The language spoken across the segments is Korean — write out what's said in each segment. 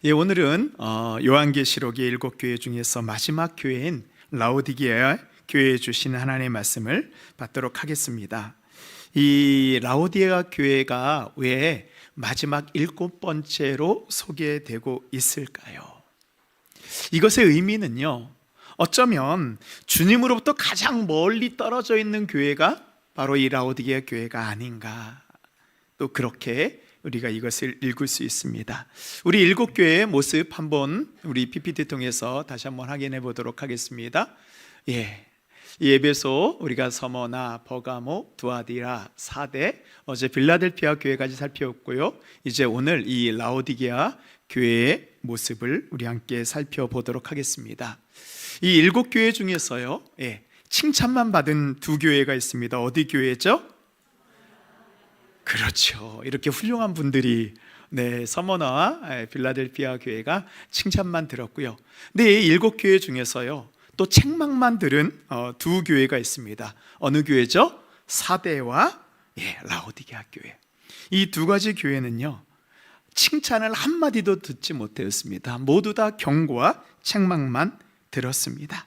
예, 오늘은 요한계시록의 7교회 중에서 마지막 교회인 라오디게아 교회에 주신 하나님의 말씀을 받도록 하겠습니다. 이 라오디게아 교회가 왜 마지막 7번째로 소개되고 있을까요? 이것의 의미는요, 어쩌면 주님으로부터 가장 멀리 떨어져 있는 교회가 바로 이 라오디게아 교회가 아닌가, 또 그렇게 우리가 이것을 읽을 수 있습니다. 우리 7교회의 모습 한번 우리 PPT 통해서 다시 한번 확인해 보도록 하겠습니다. 예, 이 에베소, 우리가 서머나, 버가모, 두아디라, 사대, 어제 빌라델피아 교회까지 살펴봤고요. 이제 오늘 이 라오디게아 교회의 모습을 우리 함께 살펴보도록 하겠습니다. 이 7교회 중에서요, 칭찬만 받은 2교회가 있습니다. 어디 교회죠? 그렇죠. 이렇게 훌륭한 분들이 서머나와 빌라델피아 교회가 칭찬만 들었고요. 근데 이 7교회 중에서요, 또 책망만 들은 2교회가 있습니다. 어느 교회죠? 사대와 라오디게아 교회. 이 2가지 교회는요, 칭찬을 한마디도 듣지 못했습니다. 모두 다 경고와 책망만 들었습니다.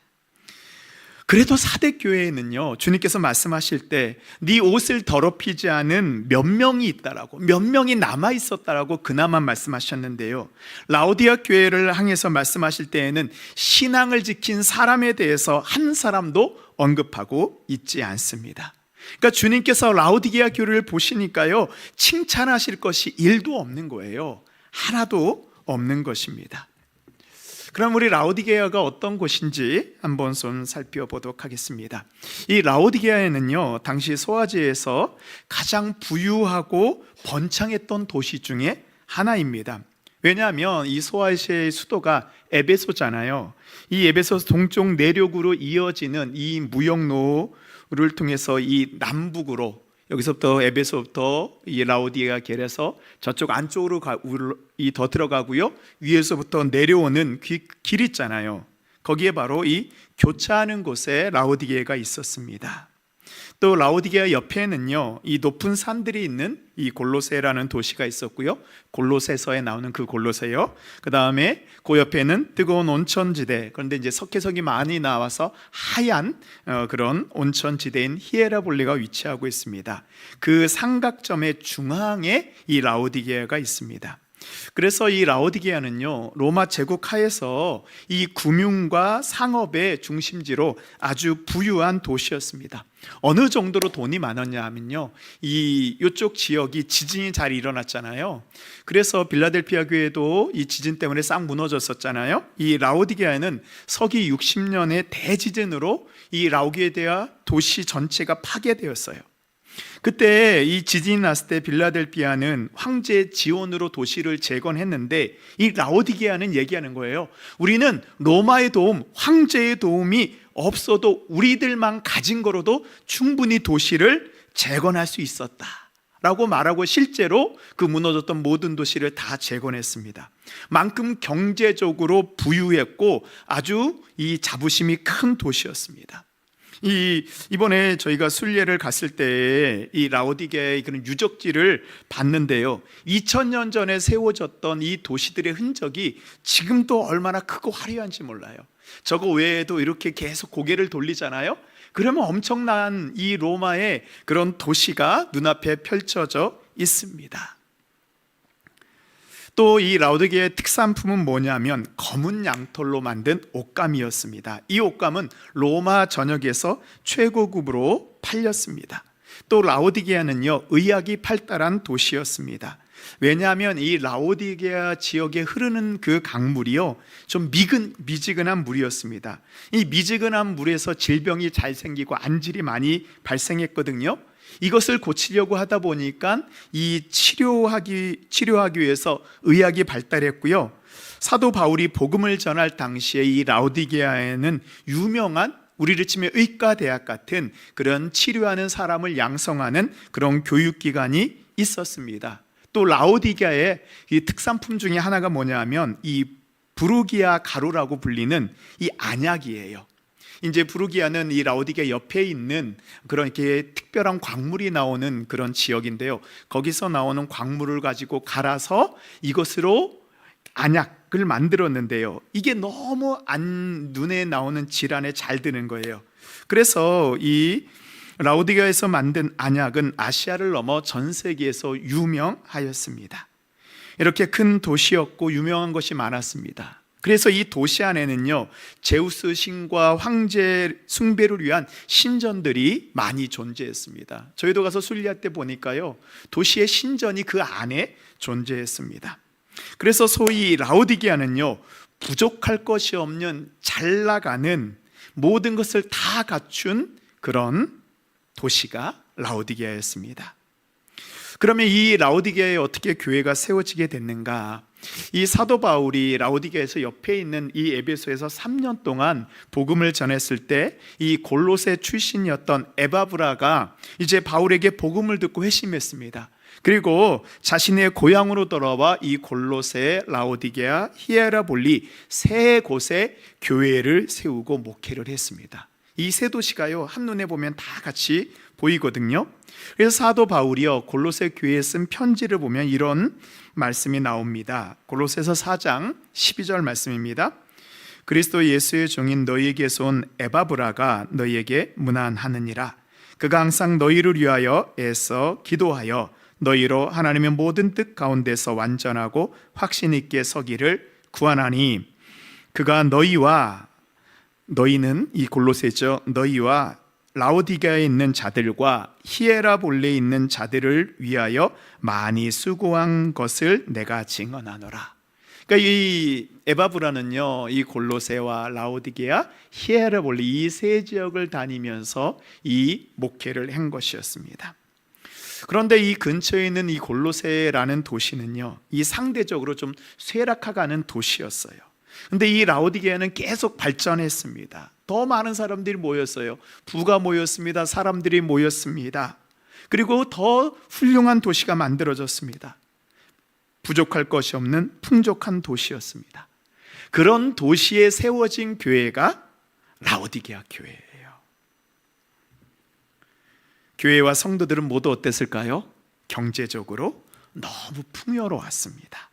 그래도 사대 교회에는요, 주님께서 말씀하실 때 네 옷을 더럽히지 않은 몇 명이 있다라고, 몇 명이 남아 있었다라고 그나마 말씀하셨는데요, 라오디게아 교회를 향해서 말씀하실 때에는 신앙을 지킨 사람에 대해서 한 사람도 언급하고 있지 않습니다. 그러니까 주님께서 라오디게아 교회를 보시니까요, 칭찬하실 것이 1도 없는 거예요. 하나도 없는 것입니다. 그럼 우리 라오디게아가 어떤 곳인지 한번 좀 살펴보도록 하겠습니다. 이 라오디게아에는요, 당시 소아시아에서 가장 부유하고 번창했던 도시 중에 하나입니다. 왜냐하면 이 소아시아의 수도가 에베소잖아요. 이 에베소 동쪽 내륙으로 이어지는 이 무역로를 통해서 이 남북으로, 여기서부터 에베소부터 이 라오디게아 겔에서 저쪽 안쪽으로 더 들어가고요, 위에서부터 내려오는 길 있잖아요. 거기에 바로 이 교차하는 곳에 라오디게아가 있었습니다. 또 라오디게아 옆에는요, 이 높은 산들이 있는 이 골로새라는 도시가 있었고요, 골로새서에 나오는 그 골로새요. 그 다음에 그 옆에는 뜨거운 온천지대, 그런데 이제 석회석이 많이 나와서 하얀 그런 온천지대인 히에라볼리가 위치하고 있습니다. 그 삼각점의 중앙에 이 라오디게아가 있습니다. 그래서 이 라오디게아는요, 로마 제국 하에서 이 금융과 상업의 중심지로 아주 부유한 도시였습니다. 어느 정도로 돈이 많았냐 하면요, 이쪽 지역이 지진이 잘 일어났잖아요. 그래서 빌라델피아 교회도 이 지진 때문에 싹 무너졌었잖아요. 이 라오디게아는 서기 60년의 대지진으로 이 라오디게아 도시 전체가 파괴되었어요. 그때 이 지진이 났을 때 빌라델피아는 황제의 지원으로 도시를 재건했는데, 이 라오디게아는 얘기하는 거예요. 우리는 로마의 도움, 황제의 도움이 없어도 우리들만 가진 거로도 충분히 도시를 재건할 수 있었다 라고 말하고, 실제로 그 무너졌던 모든 도시를 다 재건했습니다. 만큼 경제적으로 부유했고 아주 이 자부심이 큰 도시였습니다. 이번에 저희가 순례를 갔을 때 이 라오디게아의 그런 유적지를 봤는데요, 2000년 전에 세워졌던 이 도시들의 흔적이 지금도 얼마나 크고 화려한지 몰라요. 저거 외에도 이렇게 계속 고개를 돌리잖아요. 그러면 엄청난 이 로마의 그런 도시가 눈앞에 펼쳐져 있습니다. 또 이 라오디게아의 특산품은 뭐냐면 검은 양털로 만든 옷감이었습니다. 이 옷감은 로마 전역에서 최고급으로 팔렸습니다. 또 라오디게아는요, 의학이 발달한 도시였습니다. 왜냐하면 이 라오디게아 지역에 흐르는 그 강물이요, 좀 미지근한 물이었습니다. 이 미지근한 물에서 질병이 잘 생기고 안질이 많이 발생했거든요. 이것을 고치려고 하다 보니까 이 치료하기 위해서 의학이 발달했고요, 사도 바울이 복음을 전할 당시에 이 라오디게아에는 유명한, 우리를 치면 의과대학 같은 그런 치료하는 사람을 양성하는 그런 교육기관이 있었습니다. 또 라오디게아의 이 특산품 중에 하나가 뭐냐면 이 부르기아 가루라고 불리는 이 안약이에요. 이제 부르기아는 이 라오디게아 옆에 있는 그런 이렇게 특별한 광물이 나오는 그런 지역인데요, 거기서 나오는 광물을 가지고 갈아서 이것으로 안약을 만들었는데요, 이게 너무 눈에 나오는 질환에 잘 드는 거예요. 그래서 이 라오디게아에서 만든 안약은 아시아를 넘어 전 세계에서 유명하였습니다. 이렇게 큰 도시였고 유명한 것이 많았습니다. 그래서 이 도시 안에는요, 제우스 신과 황제 숭배를 위한 신전들이 많이 존재했습니다. 저희도 가서 순리할 때 보니까요, 도시의 신전이 그 안에 존재했습니다. 그래서 소위 라오디게아는요, 부족할 것이 없는 잘 나가는 모든 것을 다 갖춘 그런 도시가 라오디게아였습니다. 그러면 이 라오디게아에 어떻게 교회가 세워지게 됐는가? 이 사도 바울이 라오디게아에서 옆에 있는 이 에베소에서 3년 동안 복음을 전했을 때 이 골로새 출신이었던 에바브라가 이제 바울에게 복음을 듣고 회심했습니다. 그리고 자신의 고향으로 돌아와 이 골로새, 라오디게아, 히에라볼리 세 곳에 교회를 세우고 목회를 했습니다. 이 세 도시가요, 한눈에 보면 다 같이 보이거든요. 그래서 사도 바울이요, 골로새 교회에 쓴 편지를 보면 이런 말씀이 나옵니다. 골로새서 4장 12절 말씀입니다. 그리스도 예수의 종인 너희에게서 온 에바브라가 너희에게 문안하느니라. 그가 항상 너희를 위하여 애써 기도하여 너희로 하나님의 모든 뜻 가운데서 완전하고 확신 있게 서기를 구하나니, 그가 너희는 이 골로새죠, 너희와 라오디게아에 있는 자들과 히에라볼레에 있는 자들을 위하여 많이 수고한 것을 내가 증언하노라. 그러니까 이 에바브라는요, 이 골로새와 라오디게아, 히에라볼레 이 세 지역을 다니면서 이 목회를 한 것이었습니다. 그런데 이 근처에 있는 이 골로새라는 도시는요, 이 상대적으로 좀 쇠락해가는 도시였어요. 근데 이 라오디게아는 계속 발전했습니다. 더 많은 사람들이 모였어요. 부가 모였습니다. 사람들이 모였습니다. 그리고 더 훌륭한 도시가 만들어졌습니다. 부족할 것이 없는 풍족한 도시였습니다. 그런 도시에 세워진 교회가 라오디게아 교회예요. 교회와 성도들은 모두 어땠을까요? 경제적으로 너무 풍요로웠습니다.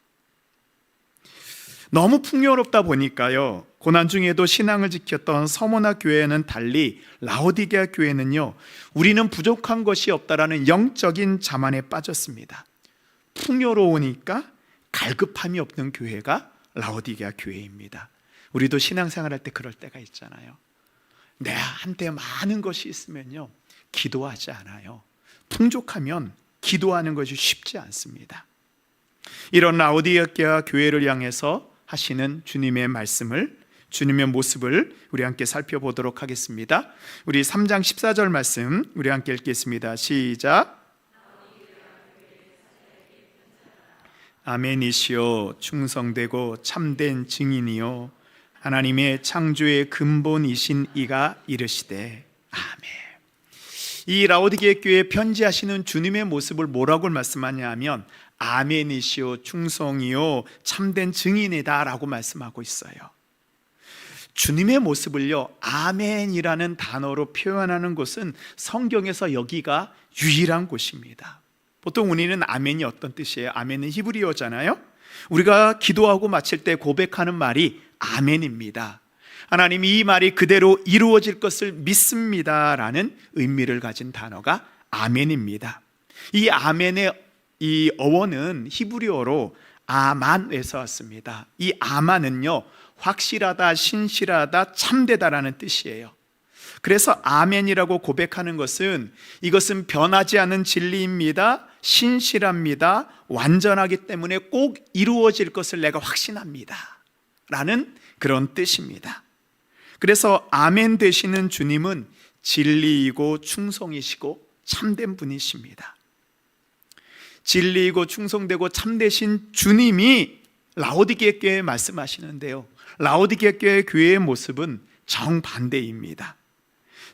너무 풍요롭다 보니까요, 고난 중에도 신앙을 지켰던 서머나 교회는 달리 라오디게아 교회는요, 우리는 부족한 것이 없다라는 영적인 자만에 빠졌습니다. 풍요로우니까 갈급함이 없는 교회가 라오디게아 교회입니다. 우리도 신앙생활할 때 그럴 때가 있잖아요. 내 한테 많은 것이 있으면요, 기도하지 않아요. 풍족하면 기도하는 것이 쉽지 않습니다. 이런 라오디게아 교회를 향해서 하시는 주님의 말씀을, 주님의 모습을 우리 함께 살펴보도록 하겠습니다. 우리 3장 14절 말씀 우리 함께 읽겠습니다. 시작. 아멘이시오, 충성되고 참된 증인이요 하나님의 창조의 근본이신 이가 이르시되 아멘. 이 라오디게아 교회에 편지하시는 주님의 모습을 뭐라고 말씀하냐 하면 아멘이시오, 충성이요 참된 증인이다 라고 말씀하고 있어요. 주님의 모습을요, 아멘이라는 단어로 표현하는 곳은 성경에서 여기가 유일한 곳입니다. 보통 우리는 아멘이 어떤 뜻이에요? 아멘은 히브리어잖아요. 우리가 기도하고 마칠 때 고백하는 말이 아멘입니다. 하나님이 이 말이 그대로 이루어질 것을 믿습니다 라는 의미를 가진 단어가 아멘입니다. 이 아멘의 이 어원은 히브리어로 아만에서 왔습니다. 이 아만은요, 확실하다, 신실하다, 참되다라는 뜻이에요. 그래서 아멘이라고 고백하는 것은 이것은 변하지 않은 진리입니다, 신실합니다, 완전하기 때문에 꼭 이루어질 것을 내가 확신합니다 라는 그런 뜻입니다. 그래서 아멘 되시는 주님은 진리이고 충성이시고 참된 분이십니다. 진리이고 충성되고 참되신 주님이 라오디게아 교회에 말씀하시는데요, 라오디게아 교회의 모습은 정반대입니다.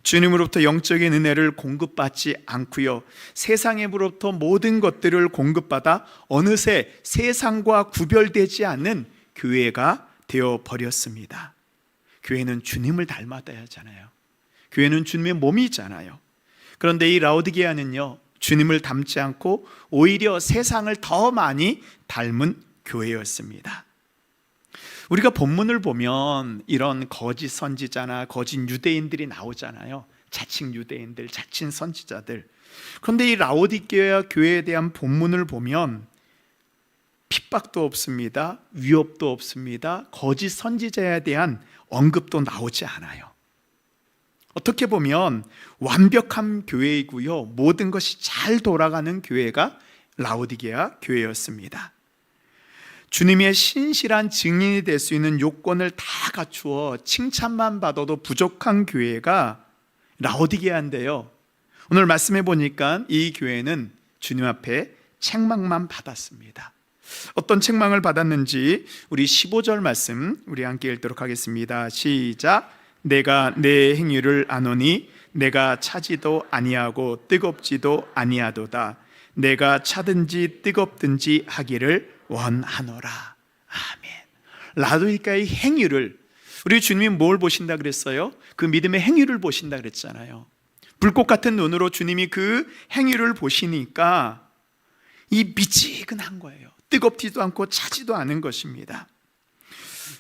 주님으로부터 영적인 은혜를 공급받지 않고요, 세상으로부터 모든 것들을 공급받아 어느새 세상과 구별되지 않는 교회가 되어버렸습니다. 교회는 주님을 닮아야 하잖아요. 교회는 주님의 몸이잖아요. 그런데 이 라오디게아는요, 주님을 닮지 않고 오히려 세상을 더 많이 닮은 교회였습니다. 우리가 본문을 보면 이런 거짓 선지자나 거짓 유대인들이 나오잖아요. 자칭 유대인들, 자칭 선지자들. 그런데 이 라오디게아 교회에 대한 본문을 보면 핍박도 없습니다. 위협도 없습니다. 거짓 선지자에 대한 언급도 나오지 않아요. 어떻게 보면 완벽한 교회이고요, 모든 것이 잘 돌아가는 교회가 라오디게아 교회였습니다. 주님의 신실한 증인이 될 수 있는 요건을 다 갖추어 칭찬만 받아도 부족한 교회가 라오디게아인데요, 오늘 말씀해 보니까 이 교회는 주님 앞에 책망만 받았습니다. 어떤 책망을 받았는지 우리 15절 말씀 우리 함께 읽도록 하겠습니다. 시작. 내가 내 행위를 아노니 내가 차지도 아니하고 뜨겁지도 아니하도다. 내가 차든지 뜨겁든지 하기를 원하노라. 아멘. 라오디게아의 행위를, 우리 주님이 뭘 보신다 그랬어요? 그 믿음의 행위를 보신다 그랬잖아요. 불꽃 같은 눈으로 주님이 그 행위를 보시니까 이 미지근한 거예요. 뜨겁지도 않고 차지도 않은 것입니다.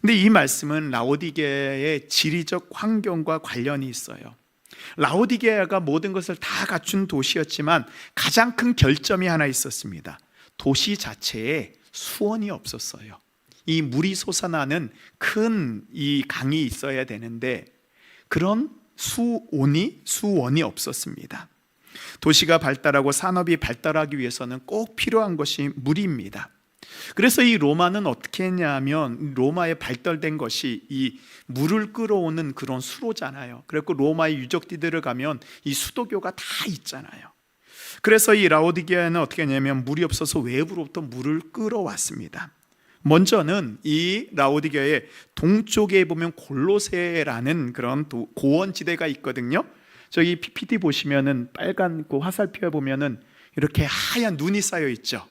근데 이 말씀은 라오디게아의 지리적 환경과 관련이 있어요. 라오디게아가 모든 것을 다 갖춘 도시였지만 가장 큰 결점이 하나 있었습니다. 도시 자체에 수원이 없었어요. 이 물이 솟아나는 큰 이 강이 있어야 되는데 그런 수원이 없었습니다. 도시가 발달하고 산업이 발달하기 위해서는 꼭 필요한 것이 물입니다. 그래서 이 로마는 어떻게 했냐면, 로마에 발달된 것이 이 물을 끌어오는 그런 수로잖아요. 그래서 로마의 유적지들을 가면 이 수도교가 다 있잖아요. 그래서 이 라오디게아는 어떻게 했냐면 물이 없어서 외부로부터 물을 끌어왔습니다. 먼저는 이 라오디게아의 동쪽에 보면 골로새라는 그런 고원지대가 있거든요. 저기 PPT 보시면은 빨간 그 화살표에 보면은 이렇게 하얀 눈이 쌓여 있죠.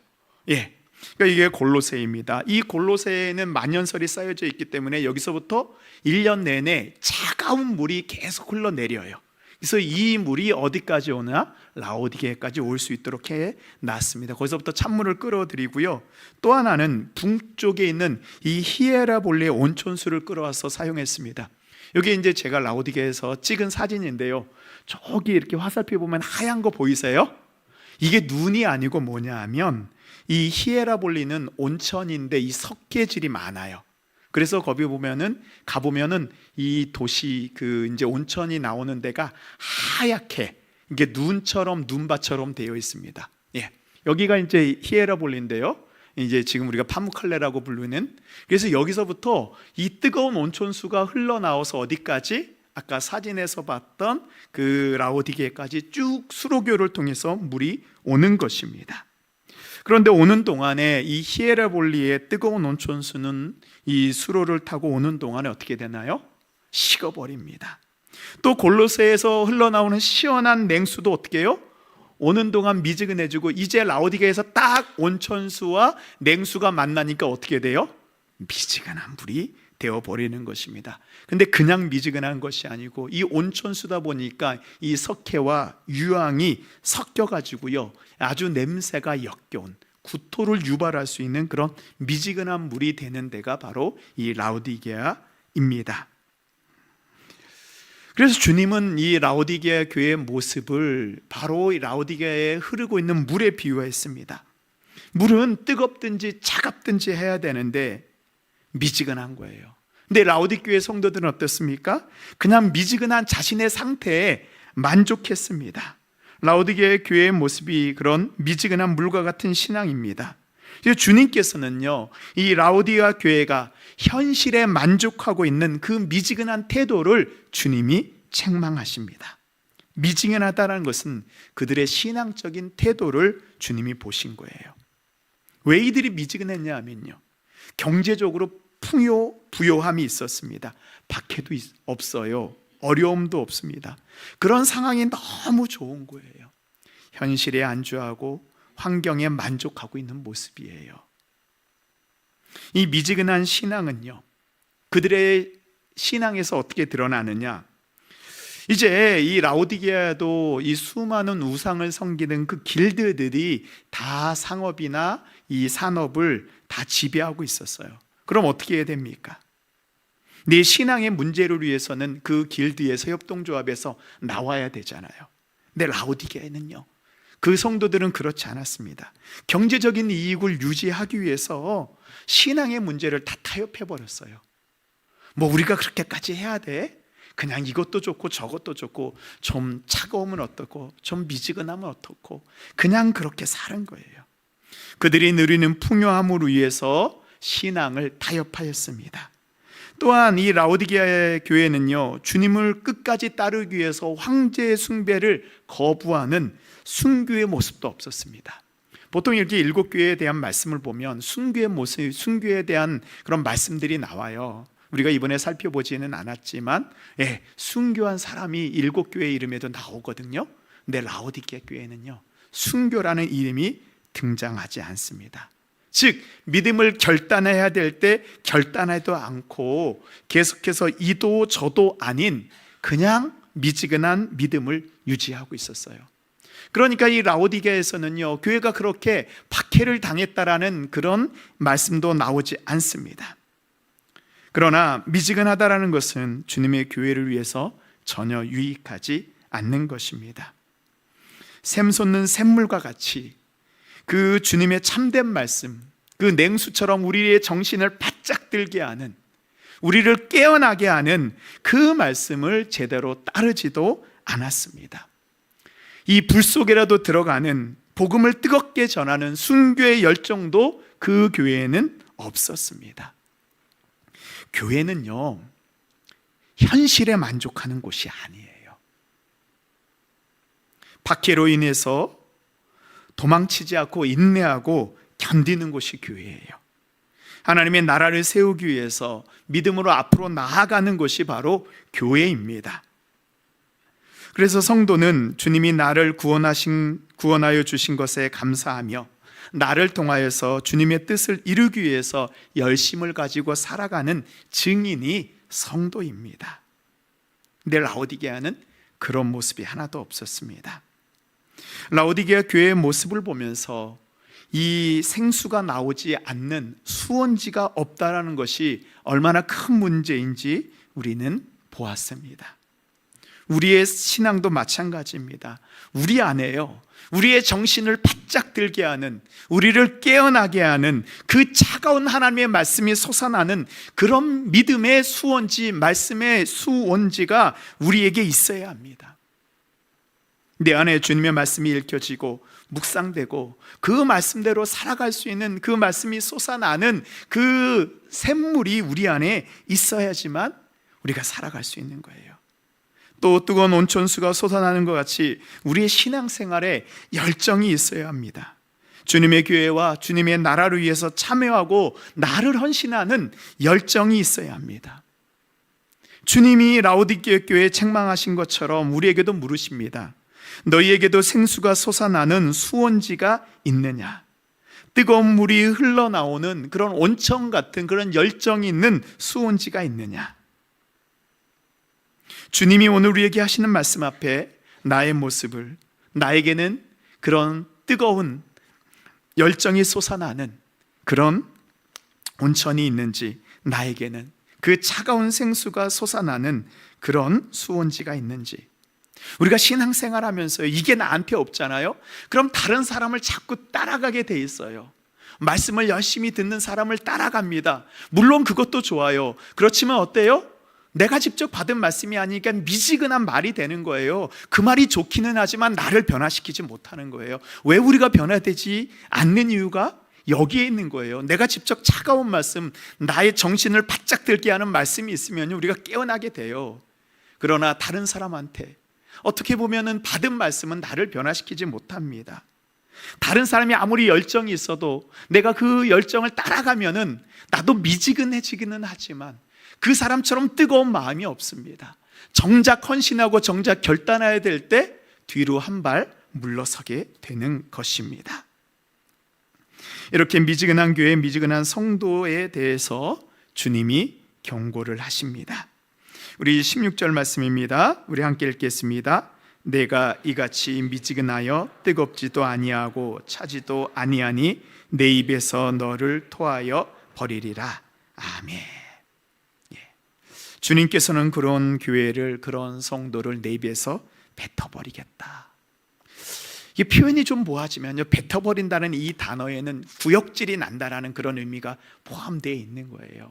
예. 그러니까 이게 골로새입니다. 이 골로새에는 만년설이 쌓여져 있기 때문에 여기서부터 1년 내내 차가운 물이 계속 흘러내려요. 그래서 이 물이 어디까지 오나? 라오디게아까지 올 수 있도록 해 놨습니다. 거기서부터 찬물을 끌어들이고요. 또 하나는 북쪽에 있는 이 히에라볼리의 온천수를 끌어와서 사용했습니다. 여기 이제 제가 라오디게아에서 찍은 사진인데요. 저기 이렇게 화살표 보면 하얀 거 보이세요? 이게 눈이 아니고 뭐냐 하면 이 히에라볼리는 온천인데 이 석회질이 많아요. 그래서 거기 가보면은 이 도시 그 이제 온천이 나오는 데가 하얗게 이게 눈밭처럼 되어 있습니다. 예. 여기가 이제 히에라볼리인데요. 이제 지금 우리가 파무칼레라고 부르는, 그래서 여기서부터 이 뜨거운 온천수가 흘러나와서 어디까지? 아까 사진에서 봤던 그 라오디게아까지 쭉 수로교를 통해서 물이 오는 것입니다. 그런데 오는 동안에 이 히에라볼리의 뜨거운 온천수는 이 수로를 타고 오는 동안에 어떻게 되나요? 식어버립니다. 또 골로새에서 흘러나오는 시원한 냉수도 어떻게 해요? 오는 동안 미지근해지고 이제 라오디게아에서 딱 온천수와 냉수가 만나니까 어떻게 돼요? 미지근한 물이 되어버리는 것입니다. 근데 그냥 미지근한 것이 아니고 이 온천수다 보니까 이 석회와 유황이 섞여가지고요, 아주 냄새가 역겨운 구토를 유발할 수 있는 그런 미지근한 물이 되는 데가 바로 이 라오디게아입니다. 그래서 주님은 이 라오디게아 교회의 모습을 바로 이 라오디게아에 흐르고 있는 물에 비유했습니다. 물은 뜨겁든지 차갑든지 해야 되는데 미지근한 거예요. 근데 라오디게아 성도들은 어떻습니까? 그냥 미지근한 자신의 상태에 만족했습니다. 라오디게아 교회의 모습이 그런 미지근한 물과 같은 신앙입니다. 주님께서는요, 이 라오디게아 교회가 현실에 만족하고 있는 그 미지근한 태도를 주님이 책망하십니다. 미지근하다는 것은 그들의 신앙적인 태도를 주님이 보신 거예요. 왜 이들이 미지근했냐 하면요, 경제적으로 부요함이 있었습니다. 박해도 없어요. 어려움도 없습니다. 그런 상황이 너무 좋은 거예요. 현실에 안주하고 환경에 만족하고 있는 모습이에요. 이 미지근한 신앙은요, 그들의 신앙에서 어떻게 드러나느냐, 이제 이 라오디게아도 이 수많은 우상을 섬기는 그 길드들이 다 상업이나 이 산업을 다 지배하고 있었어요. 그럼 어떻게 해야 됩니까? 내 신앙의 문제를 위해서는 그 길드에서, 협동조합에서 나와야 되잖아요. 근데 라오디게아는요, 그 성도들은 그렇지 않았습니다. 경제적인 이익을 유지하기 위해서 신앙의 문제를 다 타협해버렸어요. 뭐 우리가 그렇게까지 해야 돼? 그냥 이것도 좋고 저것도 좋고, 좀 차가우면 어떻고 좀 미지근하면 어떻고, 그냥 그렇게 사는 거예요. 그들이 누리는 풍요함을 위해서 신앙을 타협하였습니다. 또한 이 라오디게아 교회는요, 주님을 끝까지 따르기 위해서 황제 숭배를 거부하는 순교의 모습도 없었습니다. 보통 이렇게 일곱 교회에 대한 말씀을 보면 순교의 모습, 순교에 대한 그런 말씀들이 나와요. 우리가 이번에 살펴보지는 않았지만, 순교한 사람이 일곱 교회 이름에도 나오거든요. 근데 라오디게아 교회는요, 순교라는 이름이 등장하지 않습니다. 즉, 믿음을 결단해야 될 때 결단하지도 않고 계속해서 이도 저도 아닌 그냥 미지근한 믿음을 유지하고 있었어요. 그러니까 이 라오디게아에서는요, 교회가 그렇게 박해를 당했다라는 그런 말씀도 나오지 않습니다. 그러나 미지근하다라는 것은 주님의 교회를 위해서 전혀 유익하지 않는 것입니다. 샘 솟는 샘물과 같이 그 주님의 참된 말씀, 그 냉수처럼 우리의 정신을 바짝 들게 하는, 우리를 깨어나게 하는 그 말씀을 제대로 따르지도 않았습니다. 이 불 속에라도 들어가는 복음을 뜨겁게 전하는 순교의 열정도 그 교회에는 없었습니다. 교회는요, 현실에 만족하는 곳이 아니에요. 박해로 인해서 도망치지 않고 인내하고 견디는 곳이 교회예요. 하나님의 나라를 세우기 위해서 믿음으로 앞으로 나아가는 곳이 바로 교회입니다. 그래서 성도는 주님이 나를 구원하여 주신 것에 감사하며 나를 통하여서 주님의 뜻을 이루기 위해서 열심을 가지고 살아가는 증인이 성도입니다. 근데 라오디게아는 그런 모습이 하나도 없었습니다. 라오디게아 교회의 모습을 보면서 이 생수가 나오지 않는 수원지가 없다라는 것이 얼마나 큰 문제인지 우리는 보았습니다. 우리의 신앙도 마찬가지입니다. 우리 안에요, 우리의 정신을 바짝 들게 하는, 우리를 깨어나게 하는 그 차가운 하나님의 말씀이 솟아나는 그런 믿음의 수원지, 말씀의 수원지가 우리에게 있어야 합니다. 내 안에 주님의 말씀이 읽혀지고 묵상되고 그 말씀대로 살아갈 수 있는, 그 말씀이 솟아나는 그 샘물이 우리 안에 있어야지만 우리가 살아갈 수 있는 거예요. 또 뜨거운 온천수가 솟아나는 것 같이 우리의 신앙생활에 열정이 있어야 합니다. 주님의 교회와 주님의 나라를 위해서 참여하고 나를 헌신하는 열정이 있어야 합니다. 주님이 라오디게아 교회에 책망하신 것처럼 우리에게도 물으십니다. 너희에게도 생수가 솟아나는 수원지가 있느냐? 뜨거운 물이 흘러나오는 그런 온천 같은 그런 열정이 있는 수원지가 있느냐? 주님이 오늘 우리에게 하시는 말씀 앞에 나의 모습을, 나에게는 그런 뜨거운 열정이 솟아나는 그런 온천이 있는지, 나에게는 그 차가운 생수가 솟아나는 그런 수원지가 있는지. 우리가 신앙생활하면서 이게 나한테 없잖아요. 그럼 다른 사람을 자꾸 따라가게 돼 있어요. 말씀을 열심히 듣는 사람을 따라갑니다. 물론 그것도 좋아요. 그렇지만 어때요? 내가 직접 받은 말씀이 아니니까 미지근한 말이 되는 거예요. 그 말이 좋기는 하지만 나를 변화시키지 못하는 거예요. 왜 우리가 변화되지 않는 이유가 여기에 있는 거예요. 내가 직접 차가운 말씀, 나의 정신을 바짝 들게 하는 말씀이 있으면 우리가 깨어나게 돼요. 그러나 다른 사람한테 어떻게 보면은 받은 말씀은 나를 변화시키지 못합니다. 다른 사람이 아무리 열정이 있어도 내가 그 열정을 따라가면은 나도 미지근해지기는 하지만 그 사람처럼 뜨거운 마음이 없습니다. 정작 헌신하고 정작 결단해야 될 때 뒤로 한 발 물러서게 되는 것입니다. 이렇게 미지근한 교회, 미지근한 성도에 대해서 주님이 경고를 하십니다. 우리 16절 말씀입니다. 우리 함께 읽겠습니다. 내가 이같이 미지근하여 뜨겁지도 아니하고 차지도 아니하니 내 입에서 너를 토하여 버리리라. 아멘. 주님께서는 그런 교회를, 그런 성도를 내 입에서 뱉어버리겠다. 이 표현이 좀 모아지면요, 뱉어버린다는 이 단어에는 구역질이 난다라는 그런 의미가 포함되어 있는 거예요.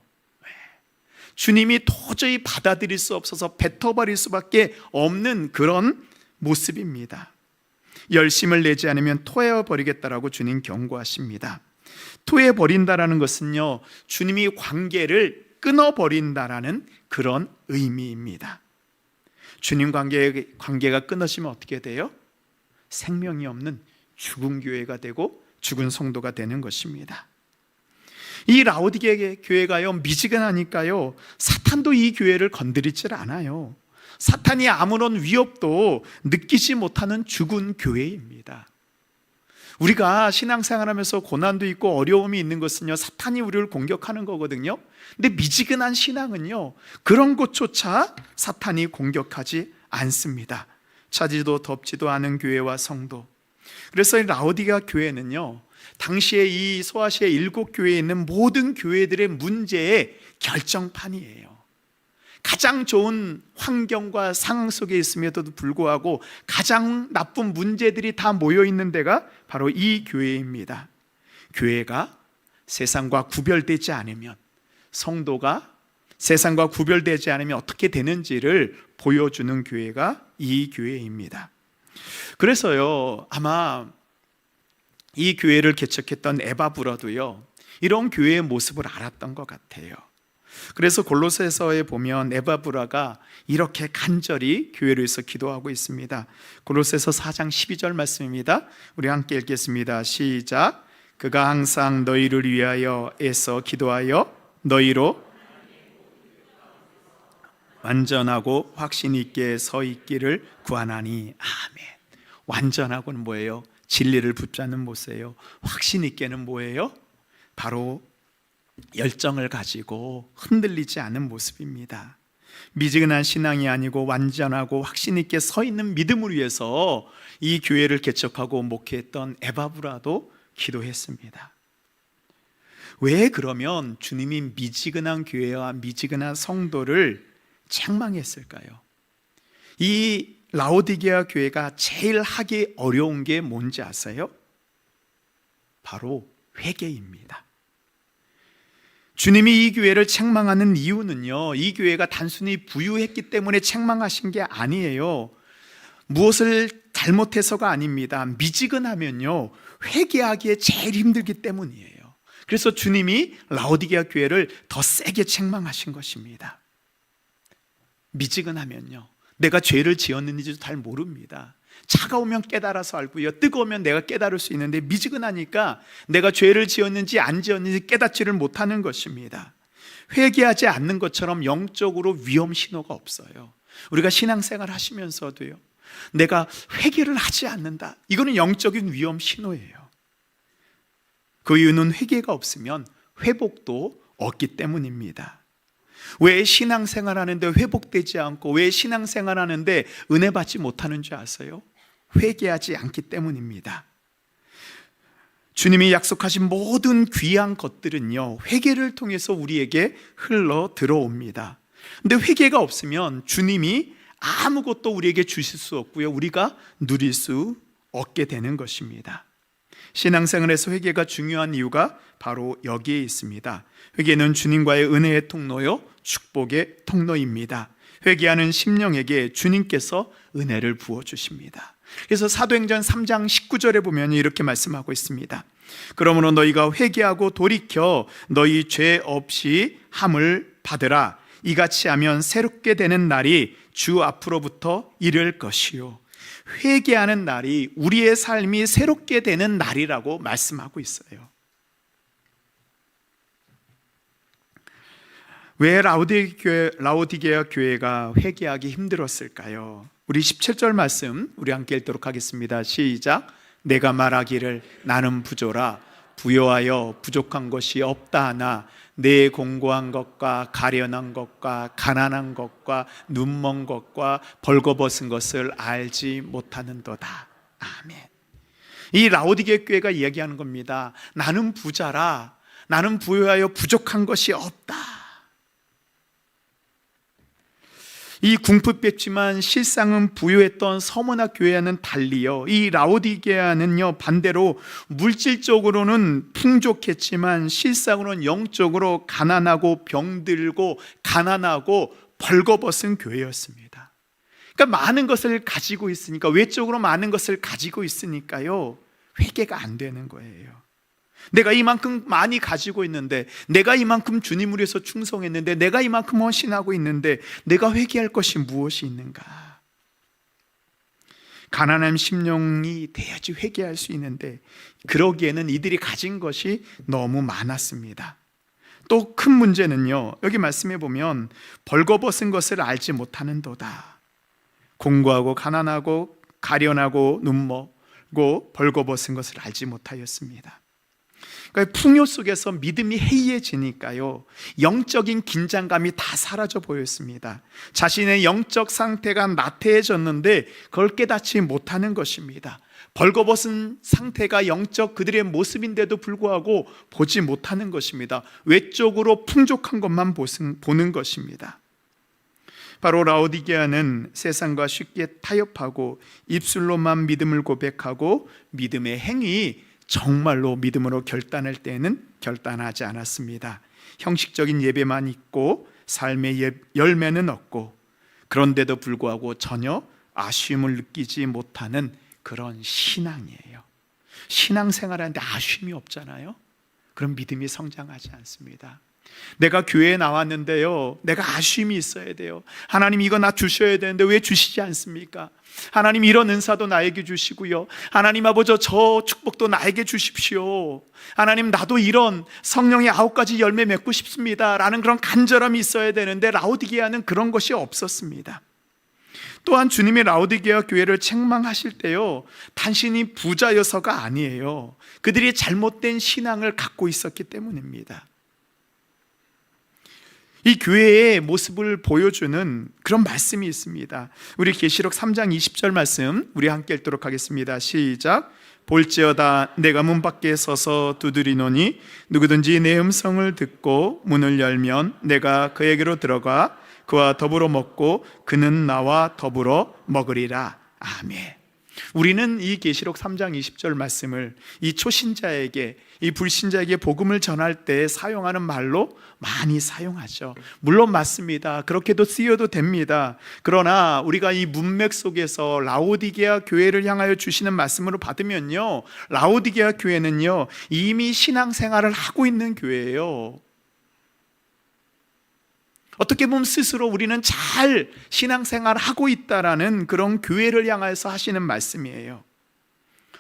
주님이 도저히 받아들일 수 없어서 뱉어버릴 수밖에 없는 그런 모습입니다. 열심을 내지 않으면 토해버리겠다라고 주님 경고하십니다. 토해버린다라는 것은요, 주님이 관계를 끊어버린다라는 그런 의미입니다. 주님 관계가 끊어지면 어떻게 돼요? 생명이 없는 죽은 교회가 되고 죽은 성도가 되는 것입니다. 이 라오디게 교회가요, 미지근하니까요, 사탄도 이 교회를 건드리질 않아요. 사탄이 아무런 위협도 느끼지 못하는 죽은 교회입니다. 우리가 신앙생활하면서 고난도 있고 어려움이 있는 것은요, 사탄이 우리를 공격하는 거거든요. 근데 미지근한 신앙은요, 그런 것조차 사탄이 공격하지 않습니다. 차지도 덥지도 않은 교회와 성도. 그래서 이 라오디게아 교회는요, 당시에 이 소아시아 7교회에 있는 모든 교회들의 문제의 결정판이에요. 가장 좋은 환경과 상황 속에 있음에도 불구하고 가장 나쁜 문제들이 다 모여 있는 데가 바로 이 교회입니다. 교회가 세상과 구별되지 않으면, 성도가 세상과 구별되지 않으면 어떻게 되는지를 보여주는 교회가 이 교회입니다. 그래서요, 아마 이 교회를 개척했던 에바브라도요, 이런 교회의 모습을 알았던 것 같아요. 그래서 골로새서에 보면 에바브라가 이렇게 간절히 교회를 위해서 기도하고 있습니다. 골로새서 4장 12절 말씀입니다. 우리 함께 읽겠습니다. 시작. 그가 항상 너희를 위하여 애써 기도하여 너희로 완전하고 확신 있게 서 있기를 구하나니. 아멘. 완전하고는 뭐예요? 진리를 붙잡는 모습이에요. 확신 있게는 뭐예요? 바로 열정을 가지고 흔들리지 않은 모습입니다. 미지근한 신앙이 아니고 완전하고 확신 있게 서 있는 믿음을 위해서 이 교회를 개척하고 목회했던 에바브라도 기도했습니다. 왜 그러면 주님이 미지근한 교회와 미지근한 성도를 책망했을까요? 이 라오디게아 교회가 제일 하기 어려운 게 뭔지 아세요? 바로 회개입니다. 주님이 이 교회를 책망하는 이유는요, 이 교회가 단순히 부유했기 때문에 책망하신 게 아니에요. 무엇을 잘못해서가 아닙니다. 미지근하면요, 회개하기에 제일 힘들기 때문이에요. 그래서 주님이 라오디게아 교회를 더 세게 책망하신 것입니다. 미지근하면요, 내가 죄를 지었는지도 잘 모릅니다. 차가우면 깨달아서 알고요, 뜨거우면 내가 깨달을 수 있는데 미지근하니까 내가 죄를 지었는지 안 지었는지 깨닫지를 못하는 것입니다. 회개하지 않는 것처럼 영적으로 위험 신호가 없어요. 우리가 신앙생활 하시면서도요, 내가 회개를 하지 않는다, 이거는 영적인 위험 신호예요. 그 이유는 회개가 없으면 회복도 없기 때문입니다. 왜 신앙생활 하는데 회복되지 않고, 왜 신앙생활 하는데 은혜 받지 못하는 줄 아세요? 회개하지 않기 때문입니다. 주님이 약속하신 모든 귀한 것들은요, 회개를 통해서 우리에게 흘러 들어옵니다. 근데 회개가 없으면 주님이 아무것도 우리에게 주실 수 없고요, 우리가 누릴 수 없게 되는 것입니다. 신앙생활에서 회개가 중요한 이유가 바로 여기에 있습니다. 회개는 주님과의 은혜의 통로요, 축복의 통로입니다. 회개하는 심령에게 주님께서 은혜를 부어주십니다. 그래서 사도행전 3장 19절에 보면 이렇게 말씀하고 있습니다. 그러므로 너희가 회개하고 돌이켜 너희 죄 없이 함을 받으라. 이같이 하면 새롭게 되는 날이 주 앞으로부터 이를 것이요. 회개하는 날이 우리의 삶이 새롭게 되는 날이라고 말씀하고 있어요. 왜 라오디게아 교회가 회개하기 힘들었을까요? 우리 17절 말씀 우리 함께 읽도록 하겠습니다. 시작. 내가 말하기를 나는 부조라, 부요하여 부족한 것이 없다 하나 내 공고한 것과 가련한 것과 가난한 것과 눈먼 것과 벌거벗은 것을 알지 못하는도다. 아멘. 이 라오디게아 교회가 이야기하는 겁니다. 나는 부자라, 나는 부요하여 부족한 것이 없다. 이 궁핍했지만 실상은 부유했던 서머나 교회와는 달리요, 이 라오디게아는요 반대로 물질적으로는 풍족했지만 실상으로는 영적으로 가난하고 병들고 가난하고 벌거벗은 교회였습니다. 그러니까 많은 것을 가지고 있으니까, 외적으로 많은 것을 가지고 있으니까요 회개가 안 되는 거예요. 내가 이만큼 많이 가지고 있는데, 내가 이만큼 주님을 위해서 충성했는데, 내가 이만큼 헌신하고 있는데 내가 회개할 것이 무엇이 있는가? 가난한 심령이 돼야지 회개할 수 있는데, 그러기에는 이들이 가진 것이 너무 많았습니다. 또 큰 문제는요, 여기 말씀해 보면 벌거벗은 것을 알지 못하는도다. 공고하고 가난하고 가련하고 눈멀고 벌거벗은 것을 알지 못하였습니다. 그러니까 풍요 속에서 믿음이 해이해지니까요 영적인 긴장감이 다 사라져 보였습니다. 자신의 영적 상태가 나태해졌는데 그걸 깨닫지 못하는 것입니다. 벌거벗은 상태가 영적 그들의 모습인데도 불구하고 보지 못하는 것입니다. 외적으로 풍족한 것만 보는 것입니다. 바로 라오디게아는 세상과 쉽게 타협하고 입술로만 믿음을 고백하고 믿음의 행위, 정말로 믿음으로 결단할 때에는 결단하지 않았습니다. 형식적인 예배만 있고 삶의 열매는 없고, 그런데도 불구하고 전혀 아쉬움을 느끼지 못하는 그런 신앙이에요. 신앙생활하는데 아쉬움이 없잖아요. 그럼 믿음이 성장하지 않습니다. 내가 교회에 나왔는데요 내가 아쉬움이 있어야 돼요. 하나님 이거 나 주셔야 되는데 왜 주시지 않습니까? 하나님 이런 은사도 나에게 주시고요, 하나님 아버지 저 축복도 나에게 주십시오. 하나님 나도 이런 성령의 9가지 열매 맺고 싶습니다 라는 그런 간절함이 있어야 되는데, 라오디게아는 그런 것이 없었습니다. 또한 주님이 라오디게아 교회를 책망하실 때요 단순히 부자여서가 아니에요. 그들이 잘못된 신앙을 갖고 있었기 때문입니다. 이 교회의 모습을 보여주는 그런 말씀이 있습니다. 우리 계시록 3장 20절 말씀 우리 함께 읽도록 하겠습니다. 시작. 볼지어다 내가 문 밖에 서서 두드리노니 누구든지 내 음성을 듣고 문을 열면 내가 그에게로 들어가 그와 더불어 먹고 그는 나와 더불어 먹으리라. 아멘. 우리는 이 계시록 3장 20절 말씀을 이 초신자에게, 이 불신자에게 복음을 전할 때 사용하는 말로 많이 사용하죠. 물론 맞습니다. 그렇게도 쓰여도 됩니다. 그러나 우리가 이 문맥 속에서 라오디게아 교회를 향하여 주시는 말씀으로 받으면요 라오디게아 교회는요 이미 신앙생활을 하고 있는 교회예요. 어떻게 보면 스스로 우리는 잘 신앙생활을 하고 있다라는 그런 교회를 향해서 하시는 말씀이에요.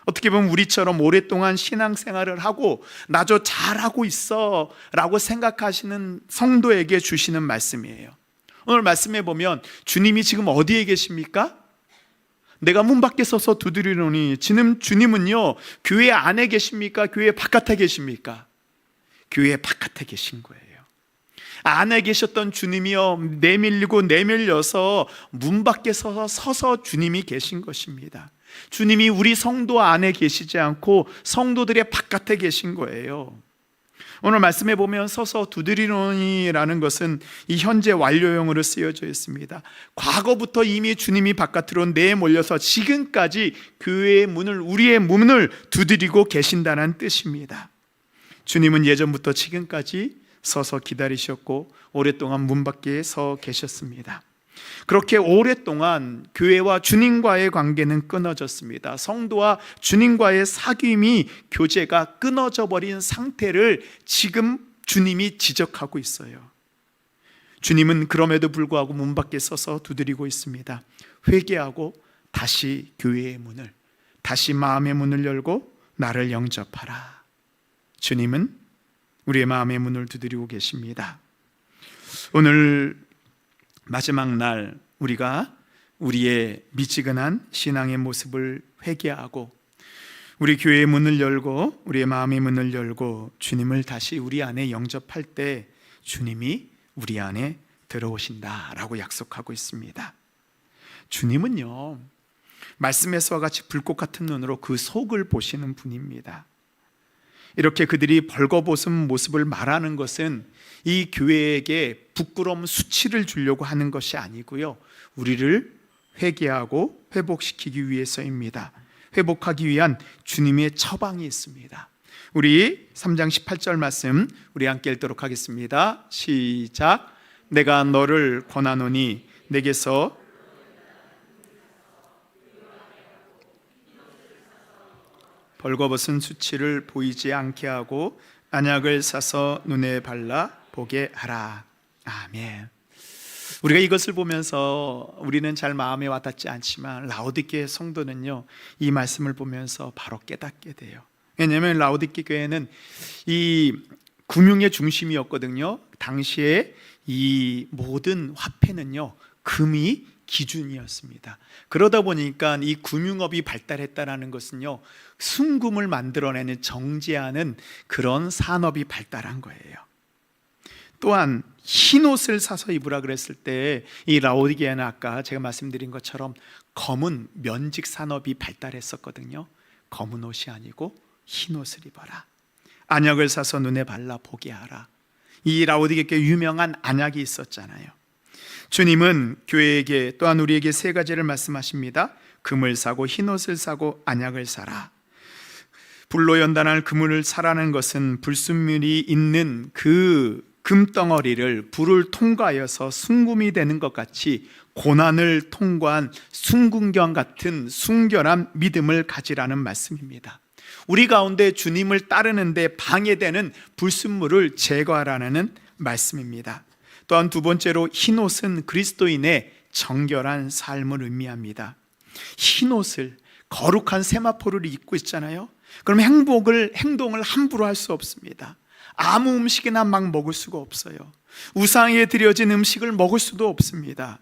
어떻게 보면 우리처럼 오랫동안 신앙생활을 하고 나 저 잘하고 있어 라고 생각하시는 성도에게 주시는 말씀이에요. 오늘 말씀해 보면 주님이 지금 어디에 계십니까? 내가 문 밖에 서서 두드리노니, 지금 주님은요 교회 안에 계십니까? 교회 바깥에 계십니까? 교회 바깥에 계신 거예요. 안에 계셨던 주님이요 내밀리고 내밀려서 문 밖에 서서 주님이 계신 것입니다. 주님이 우리 성도 안에 계시지 않고 성도들의 바깥에 계신 거예요. 오늘 말씀해 보면 서서 두드리노니라는 것은 이 현재 완료형으로 쓰여져 있습니다. 과거부터 이미 주님이 바깥으로 내몰려서 지금까지 교회의 문을, 우리의 문을 두드리고 계신다는 뜻입니다. 주님은 예전부터 지금까지 서서 기다리셨고 오랫동안 문 밖에 서 계셨습니다. 그렇게 오랫동안 교회와 주님과의 관계는 끊어졌습니다. 성도와 주님과의 사귐이, 교제가 끊어져 버린 상태를 지금 주님이 지적하고 있어요. 주님은 그럼에도 불구하고 문 밖에 서서 두드리고 있습니다. 회개하고 다시 교회의 문을, 다시 마음의 문을 열고 나를 영접하라. 주님은 우리의 마음의 문을 두드리고 계십니다. 오늘 마지막 날 우리가 우리의 미지근한 신앙의 모습을 회개하고 우리 교회의 문을 열고 우리의 마음의 문을 열고 주님을 다시 우리 안에 영접할 때 주님이 우리 안에 들어오신다라고 약속하고 있습니다. 주님은요 말씀에서와 같이 불꽃 같은 눈으로 그 속을 보시는 분입니다. 이렇게 그들이 벌거벗은 모습을 말하는 것은 이 교회에게 부끄러움 수치를 주려고 하는 것이 아니고요, 우리를 회개하고 회복시키기 위해서입니다. 회복하기 위한 주님의 처방이 있습니다. 우리 3장 18절 말씀 우리 함께 읽도록 하겠습니다. 시작. 내가 너를 권하노니 내게서 벌거벗은 수치를 보이지 않게 하고 안약을 사서 눈에 발라 보게 하라. 아멘. 우리가 이것을 보면서 우리는 잘 마음에 와닿지 않지만 라오디게의 성도는요, 이 말씀을 보면서 바로 깨닫게 돼요. 왜냐하면 라오디게 교회는 이 금융의 중심이었거든요. 당시에 이 모든 화폐는요, 금이 기준이었습니다. 그러다 보니까 이 금융업이 발달했다는 것은요, 순금을 만들어내는 정제하는 그런 산업이 발달한 거예요. 또한 흰 옷을 사서 입으라 그랬을 때 이 라오디게아는 아까 제가 말씀드린 것처럼 검은 면직 산업이 발달했었거든요. 검은 옷이 아니고 흰 옷을 입어라. 안약을 사서 눈에 발라 보게 하라. 이 라오디게께 유명한 안약이 있었잖아요. 주님은 교회에게 또한 우리에게 세 가지를 말씀하십니다. 금을 사고 흰 옷을 사고 안약을 사라. 불로 연단할 그물을 사라는 것은 불순물이 있는 그 금덩어리를 불을 통과하여서 순금이 되는 것 같이 고난을 통과한 순금경 같은 순결한 믿음을 가지라는 말씀입니다. 우리 가운데 주님을 따르는데 방해되는 불순물을 제거하라는 말씀입니다. 또한 두 번째로 흰 옷은 그리스도인의 정결한 삶을 의미합니다. 흰 옷을, 거룩한 세마포를 입고 있잖아요. 그럼 행동을 함부로 할 수 없습니다. 아무 음식이나 막 먹을 수가 없어요. 우상에 드려진 음식을 먹을 수도 없습니다.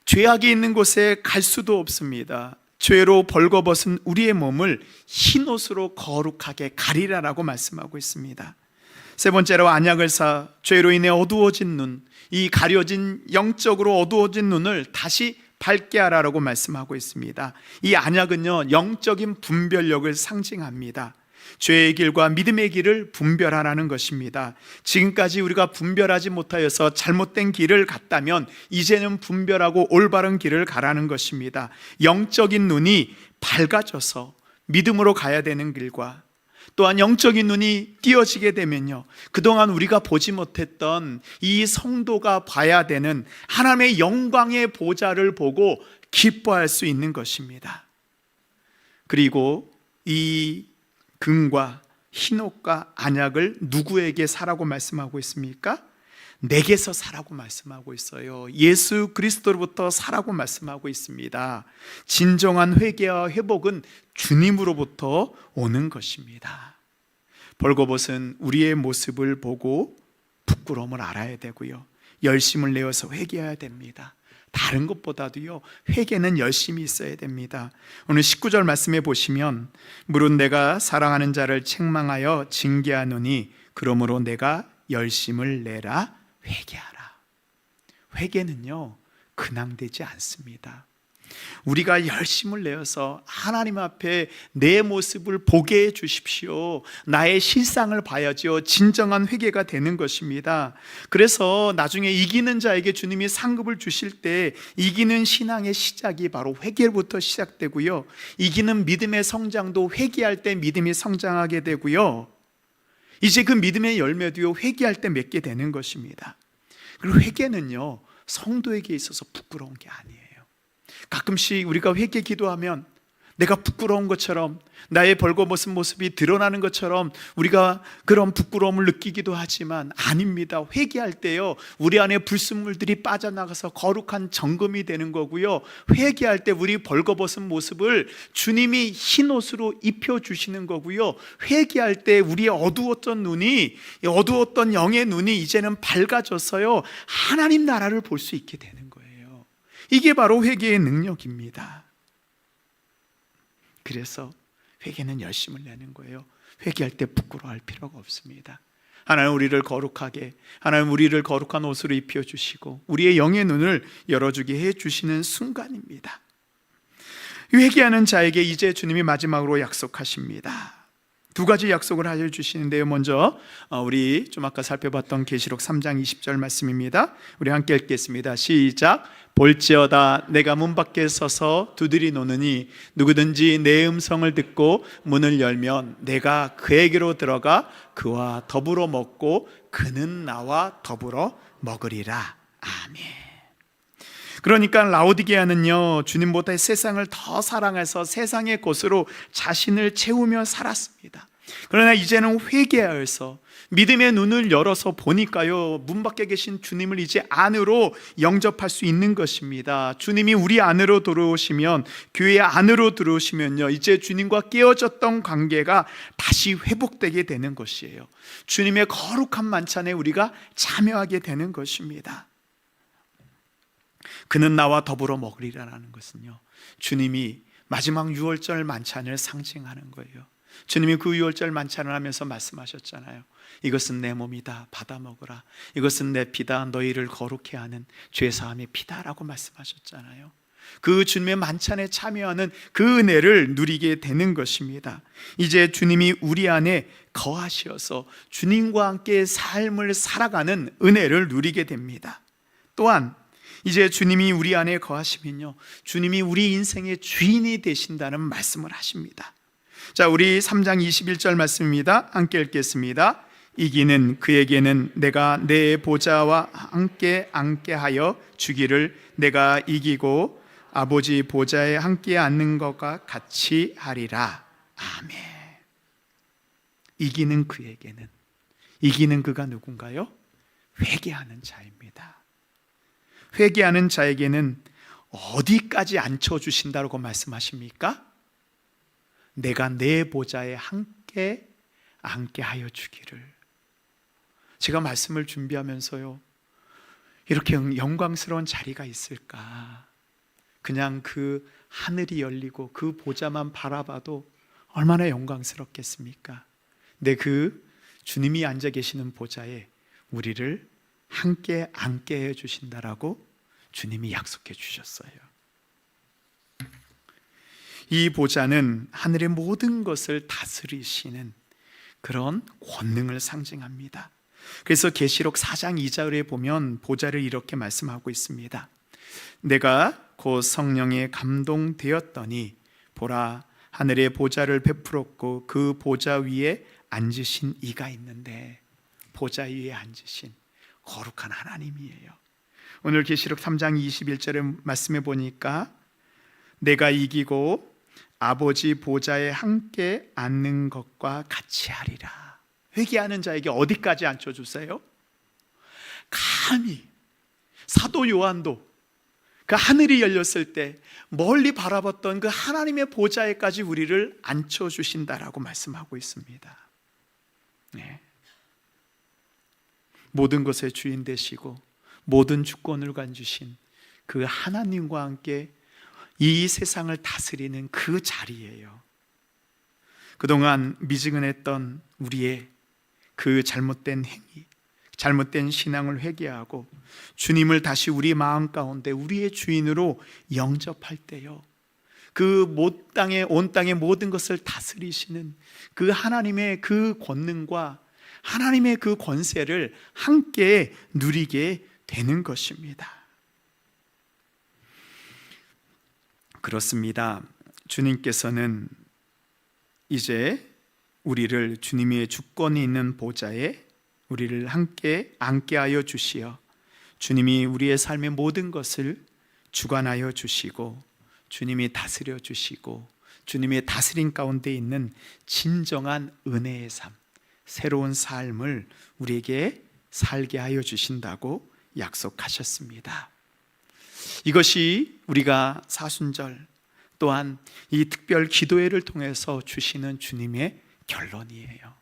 죄악이 있는 곳에 갈 수도 없습니다. 죄로 벌거벗은 우리의 몸을 흰 옷으로 거룩하게 가리라라고 말씀하고 있습니다. 세 번째로 안약을 사 죄로 인해 어두워진 눈, 이 가려진 영적으로 어두워진 눈을 다시 밝게 하라고 말씀하고 있습니다. 이 안약은요, 영적인 분별력을 상징합니다. 죄의 길과 믿음의 길을 분별하라는 것입니다. 지금까지 우리가 분별하지 못하여서 잘못된 길을 갔다면 이제는 분별하고 올바른 길을 가라는 것입니다. 영적인 눈이 밝아져서 믿음으로 가야 되는 길과 또한 영적인 눈이 띄어지게 되면요, 그동안 우리가 보지 못했던 이 성도가 봐야 되는 하나님의 영광의 보좌를 보고 기뻐할 수 있는 것입니다. 그리고 이 금과 흰옷과 안약을 누구에게 사라고 말씀하고 있습니까? 내게서 사라고 말씀하고 있어요. 예수 그리스도로부터 사라고 말씀하고 있습니다. 진정한 회개와 회복은 주님으로부터 오는 것입니다. 벌거벗은 우리의 모습을 보고 부끄러움을 알아야 되고요, 열심을 내어서 회개해야 됩니다. 다른 것보다도요, 회개는 열심히 있어야 됩니다. 오늘 19절 말씀에 보시면 물은 내가 사랑하는 자를 책망하여 징계하노니 그러므로 내가 열심을 내라 회개하라. 회개는요, 근황되지 않습니다. 우리가 열심을 내어서 하나님 앞에 내 모습을 보게 해 주십시오. 나의 실상을 봐야죠. 진정한 회개가 되는 것입니다. 그래서 나중에 이기는 자에게 주님이 상급을 주실 때 이기는 신앙의 시작이 바로 회개부터 시작되고요, 이기는 믿음의 성장도 회개할 때 믿음이 성장하게 되고요, 이제 그 믿음의 열매도요, 회개할 때 맺게 되는 것입니다. 그리고 회개는요, 성도에게 있어서 부끄러운 게 아니에요. 가끔씩 우리가 회개 기도하면 내가 부끄러운 것처럼, 나의 벌거벗은 모습이 드러나는 것처럼 우리가 그런 부끄러움을 느끼기도 하지만 아닙니다. 회개할 때요, 우리 안에 불순물들이 빠져나가서 거룩한 정금이 되는 거고요, 회개할 때 우리 벌거벗은 모습을 주님이 흰 옷으로 입혀주시는 거고요, 회개할 때 우리의 어두웠던 눈이, 어두웠던 영의 눈이 이제는 밝아져서요, 하나님 나라를 볼 수 있게 되는 거예요. 이게 바로 회개의 능력입니다. 그래서 회개는 열심을 내는 거예요. 회개할 때 부끄러워할 필요가 없습니다. 하나님 우리를 거룩하게, 하나님 우리를 거룩한 옷으로 입혀주시고 우리의 영의 눈을 열어주게 해주시는 순간입니다. 회개하는 자에게 이제 주님이 마지막으로 약속하십니다. 두 가지 약속을 하여 주시는데요. 먼저 우리 좀 아까 살펴봤던 계시록 3장 20절 말씀입니다. 우리 함께 읽겠습니다. 시작. 볼지어다 내가 문 밖에 서서 두드리 노느니 누구든지 내 음성을 듣고 문을 열면 내가 그에게로 들어가 그와 더불어 먹고 그는 나와 더불어 먹으리라. 아멘. 그러니까 라오디게아는요, 주님보다 세상을 더 사랑해서 세상의 것으로 자신을 채우며 살았습니다. 그러나 이제는 회개하여서 믿음의 눈을 열어서 보니까요, 문 밖에 계신 주님을 이제 안으로 영접할 수 있는 것입니다. 주님이 우리 안으로 들어오시면, 교회 안으로 들어오시면요, 이제 주님과 깨어졌던 관계가 다시 회복되게 되는 것이에요. 주님의 거룩한 만찬에 우리가 참여하게 되는 것입니다. 그는 나와 더불어 먹으리라는 것은요, 주님이 마지막 유월절 만찬을 상징하는 거예요. 주님이 그 유월절 만찬을 하면서 말씀하셨잖아요. 이것은 내 몸이다, 받아 먹으라. 이것은 내 피다, 너희를 거룩해 하는 죄사함의 피다라고 말씀하셨잖아요. 그 주님의 만찬에 참여하는 그 은혜를 누리게 되는 것입니다. 이제 주님이 우리 안에 거하시어서 주님과 함께 삶을 살아가는 은혜를 누리게 됩니다. 또한 이제 주님이 우리 안에 거하시면요, 주님이 우리 인생의 주인이 되신다는 말씀을 하십니다. 자, 우리 3장 21절 말씀입니다. 함께 읽겠습니다. 이기는 그에게는 내가 내 보좌와 함께 앉게하여 주기를 내가 이기고 아버지 보좌에 함께 앉는 것과 같이 하리라. 아멘. 이기는 그에게는, 이기는 그가 누군가요? 회개하는 자입니다. 회개하는 자에게는 어디까지 앉혀주신다고 말씀하십니까? 내가 내 보좌에 함께 앉게 하여 주기를. 제가 말씀을 준비하면서요, 이렇게 영광스러운 자리가 있을까? 그냥 그 하늘이 열리고 그 보좌만 바라봐도 얼마나 영광스럽겠습니까? 근데 그 주님이 앉아 계시는 보좌에 우리를 함께 앉게 해 주신다라고 주님이 약속해 주셨어요. 이 보좌는 하늘의 모든 것을 다스리시는 그런 권능을 상징합니다. 그래서 계시록 4장 2절에 보면 보좌를 이렇게 말씀하고 있습니다. 내가 곧 성령에 감동되었더니 보라, 하늘의 보좌를 베풀었고 그 보좌 위에 앉으신 이가 있는데, 보좌 위에 앉으신 거룩한 하나님이에요. 오늘 계시록 3장 21절의 말씀해 보니까 내가 이기고 아버지 보좌에 함께 앉는 것과 같이 하리라. 회개하는 자에게 어디까지 앉혀주세요? 감히 사도 요한도 그 하늘이 열렸을 때 멀리 바라봤던 그 하나님의 보좌에까지 우리를 앉혀주신다라고 말씀하고 있습니다. 네. 모든 것의 주인 되시고 모든 주권을 가지신 그 하나님과 함께 이 세상을 다스리는 그 자리예요. 그동안 미지근했던 우리의 그 잘못된 행위, 잘못된 신앙을 회개하고 주님을 다시 우리 마음 가운데 우리의 주인으로 영접할 때요, 그 온 땅의 모든 것을 다스리시는 그 하나님의 그 권능과 하나님의 그 권세를 함께 누리게 되는 것입니다. 그렇습니다. 주님께서는 이제 우리를 주님의 주권이 있는 보좌에 우리를 함께 앉게 하여 주시어 주님이 우리의 삶의 모든 것을 주관하여 주시고 주님이 다스려 주시고 주님의 다스림 가운데 있는 진정한 은혜의 삶, 새로운 삶을 우리에게 살게 하여 주신다고 약속하셨습니다. 이것이 우리가 사순절 또한 이 특별 기도회를 통해서 주시는 주님의 결론이에요.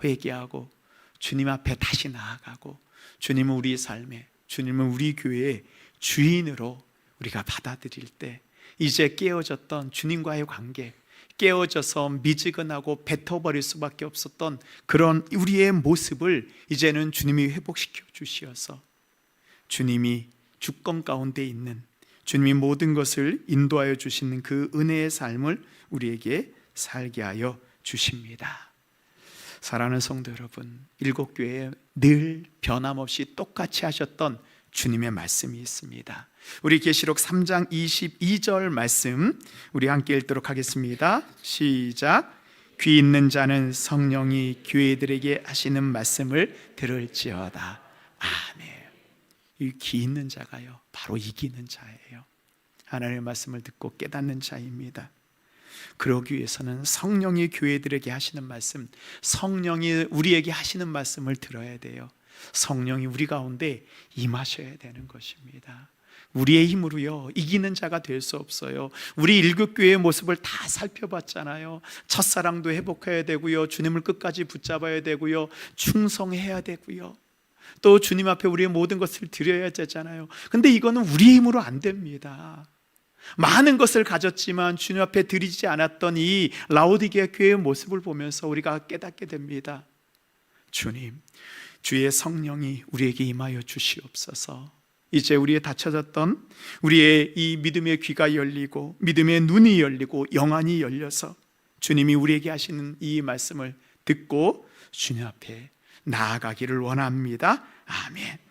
회개하고 주님 앞에 다시 나아가고 주님은 우리 삶에, 주님은 우리 교회의 주인으로 우리가 받아들일 때 이제 깨어졌던 주님과의 관계, 깨어져서 미지근하고 뱉어버릴 수밖에 없었던 그런 우리의 모습을 이제는 주님이 회복시켜 주시어서 주님이 주권 가운데 있는, 주님이 모든 것을 인도하여 주시는 그 은혜의 삶을 우리에게 살게 하여 주십니다. 사랑하는 성도 여러분, 일곱 교회에 늘 변함없이 똑같이 하셨던 주님의 말씀이 있습니다. 우리 계시록 3장 22절 말씀 우리 함께 읽도록 하겠습니다. 시작. 귀 있는 자는 성령이 교회들에게 하시는 말씀을 들을지어다. 아멘. 이 귀 있는 자가요, 바로 이기는 자예요. 하나님의 말씀을 듣고 깨닫는 자입니다. 그러기 위해서는 성령이 교회들에게 하시는 말씀, 성령이 우리에게 하시는 말씀을 들어야 돼요. 성령이 우리 가운데 임하셔야 되는 것입니다. 우리의 힘으로요 이기는 자가 될 수 없어요. 우리 일곱교회의 모습을 다 살펴봤잖아요. 첫사랑도 회복해야 되고요, 주님을 끝까지 붙잡아야 되고요, 충성해야 되고요, 또 주님 앞에 우리의 모든 것을 드려야 되잖아요. 근데 이거는 우리의 힘으로 안 됩니다. 많은 것을 가졌지만 주님 앞에 드리지 않았던 이 라오디게아 교회의 모습을 보면서 우리가 깨닫게 됩니다. 주님, 주의 성령이 우리에게 임하여 주시옵소서. 이제 우리의 닫혀졌던 우리의 이 믿음의 귀가 열리고 믿음의 눈이 열리고 영안이 열려서 주님이 우리에게 하시는 이 말씀을 듣고 주님 앞에 나아가기를 원합니다. 아멘.